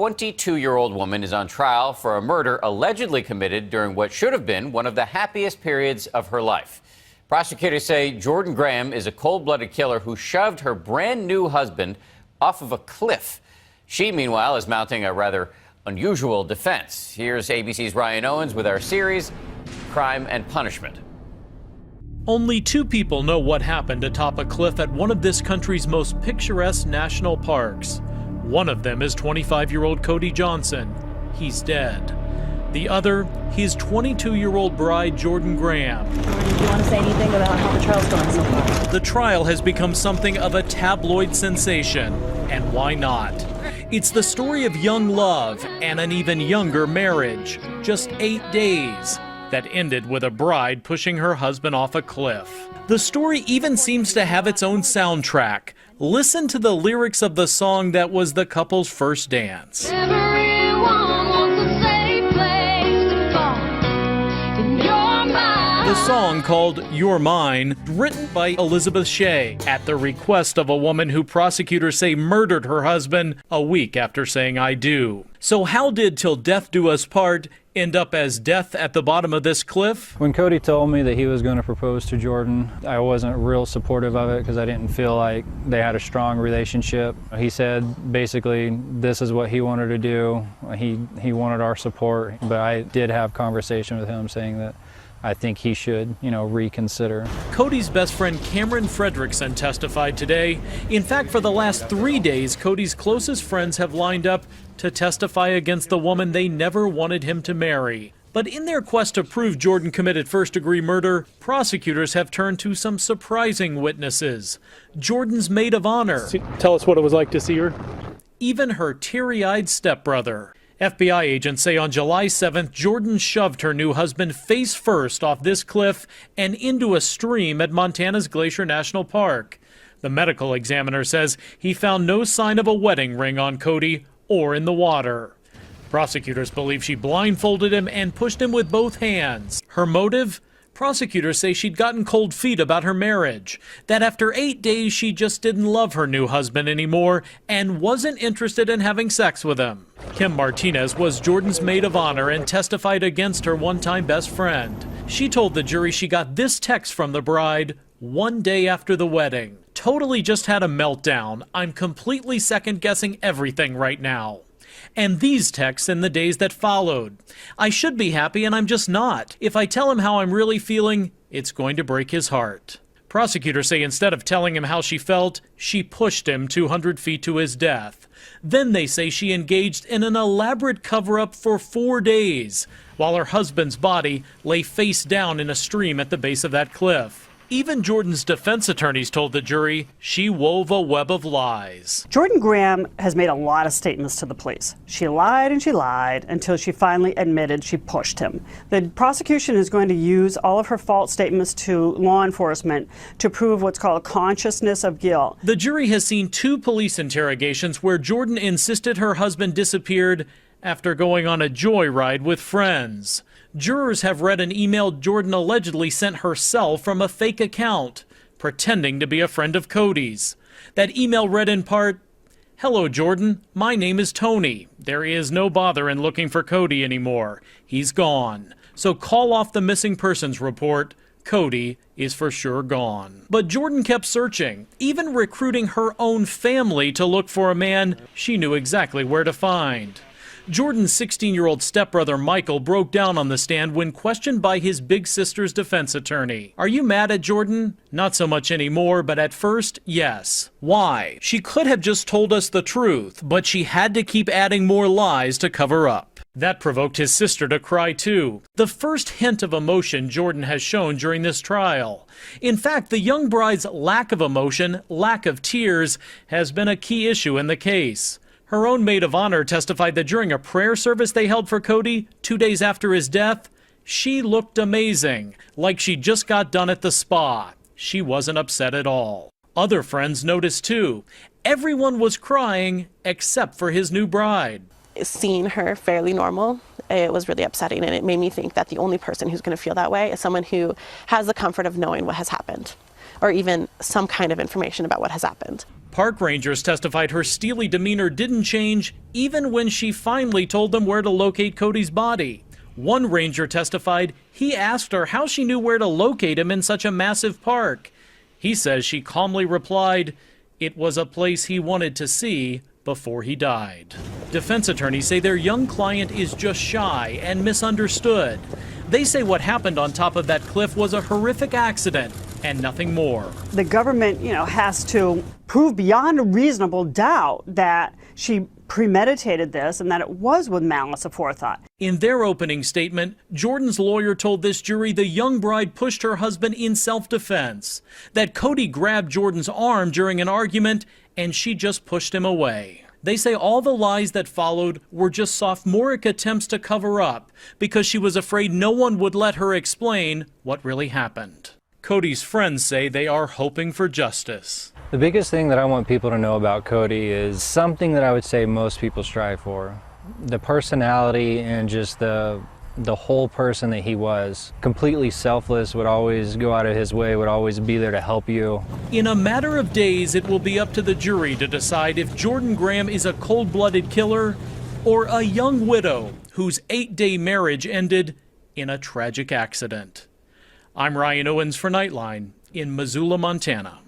22-year-old woman is on trial for a murder allegedly committed during what should have been one of the happiest periods of her life. Prosecutors say Jordan Graham is a cold-blooded killer who shoved her brand-new husband off of a cliff. She, meanwhile, is mounting a rather unusual defense. Here's ABC's Ryan Owens with our series, Crime and Punishment. Only two people know what happened atop a cliff at one of this country's most picturesque national parks. One of them is 25-year-old Cody Johnson. He's dead. The other, his 22-year-old bride, Jordan Graham. Do you want to say anything about how the trial's going so far? The trial has become something of a tabloid sensation, and why not? It's the story of young love and an even younger marriage, just 8 days, that ended with a bride pushing her husband off a cliff. The story even seems to have its own soundtrack. Listen to the lyrics of the song that was the couple's first dance. The song called You're Mine, written by Elizabeth Shea at the request of a woman who prosecutors say murdered her husband a week after saying I do. So how did Till Death Do Us Part end up as death at the bottom of this cliff? When Cody told me that he was going to propose to Jordan, I wasn't real supportive of it because I didn't feel like they had a strong relationship. He said basically this is what he wanted to do. He wanted our support, but I did have conversation with him saying that I think he should, reconsider. Cody's best friend Cameron Fredrickson testified today. In fact, for the last 3 days, Cody's closest friends have lined up to testify against the woman they never wanted him to marry. But in their quest to prove Jordan committed first-degree murder, prosecutors have turned to some surprising witnesses. Jordan's maid of honor. Tell us what it was like to see her. Even her teary-eyed stepbrother. FBI agents say on July 7th, Jordan shoved her new husband face first off this cliff and into a stream at Montana's Glacier National Park. The medical examiner says he found no sign of a wedding ring on Cody or in the water. Prosecutors believe she blindfolded him and pushed him with both hands. Her motive? Prosecutors say she'd gotten cold feet about her marriage, that after 8 days she just didn't love her new husband anymore and wasn't interested in having sex with him. Kim Martinez was Jordan's maid of honor and testified against her one-time best friend. She told the jury she got this text from the bride 1 day after the wedding. Totally just had a meltdown. I'm completely second-guessing everything right now. And these texts in the days that followed. I should be happy and I'm just not. If I tell him how I'm really feeling, it's going to break his heart. Prosecutors say instead of telling him how she felt, she pushed him 200 feet to his death. Then they say she engaged in an elaborate cover-up for 4 days, while her husband's body lay face down in a stream at the base of that cliff. Even Jordan's defense attorneys told the jury she wove a web of lies. Jordan Graham has made a lot of statements to the police. She lied and she lied until she finally admitted she pushed him. The prosecution is going to use all of her false statements to law enforcement to prove what's called consciousness of guilt. The jury has seen 2 police interrogations where Jordan insisted her husband disappeared after going on a joyride with friends. Jurors have read an email Jordan allegedly sent herself from a fake account, pretending to be a friend of Cody's. That email read in part, "Hello, Jordan. My name is Tony. There is no bother in looking for Cody anymore. He's gone. So call off the missing persons report. Cody is for sure gone." But Jordan kept searching, even recruiting her own family to look for a man she knew exactly where to find. Jordan's 16-year-old stepbrother Michael broke down on the stand when questioned by his big sister's defense attorney. Are you mad at Jordan? Not so much anymore, but at first, yes. Why? She could have just told us the truth, but she had to keep adding more lies to cover up. That provoked his sister to cry too. The first hint of emotion Jordan has shown during this trial. In fact, the young bride's lack of emotion, lack of tears, has been a key issue in the case. Her own maid of honor testified that during a prayer service they held for Cody 2 days after his death, she looked amazing, like she just got done at the spa. She wasn't upset at all. Other friends noticed too. Everyone was crying except for his new bride. Seeing her fairly normal, it was really upsetting, and it made me think that the only person who's going to feel that way is someone who has the comfort of knowing what has happened. or even some kind of information about what has happened. Park rangers testified her steely demeanor didn't change even when she finally told them where to locate Cody's body. One ranger testified he asked her how she knew where to locate him in such a massive park. He says she calmly replied, it was a place he wanted to see before he died. Defense attorneys say their young client is just shy and misunderstood. They say what happened on top of that cliff was a horrific accident and nothing more. The government, has to prove beyond a reasonable doubt that she premeditated this and that it was with malice aforethought. In their opening statement, Jordan's lawyer told this jury the young bride pushed her husband in self-defense, that Cody grabbed Jordan's arm during an argument and she just pushed him away. They say all the lies that followed were just sophomoric attempts to cover up because she was afraid no one would let her explain what really happened. Cody's friends say they are hoping for justice. The biggest thing that I want people to know about Cody is something that I would say most people strive for. The personality and just the whole person that he was. Completely selfless, would always go out of his way, would always be there to help you. In a matter of days, it will be up to the jury to decide if Jordan Graham is a cold-blooded killer or a young widow whose 8-day marriage ended in a tragic accident. I'm Ryan Owens for Nightline in Missoula, Montana.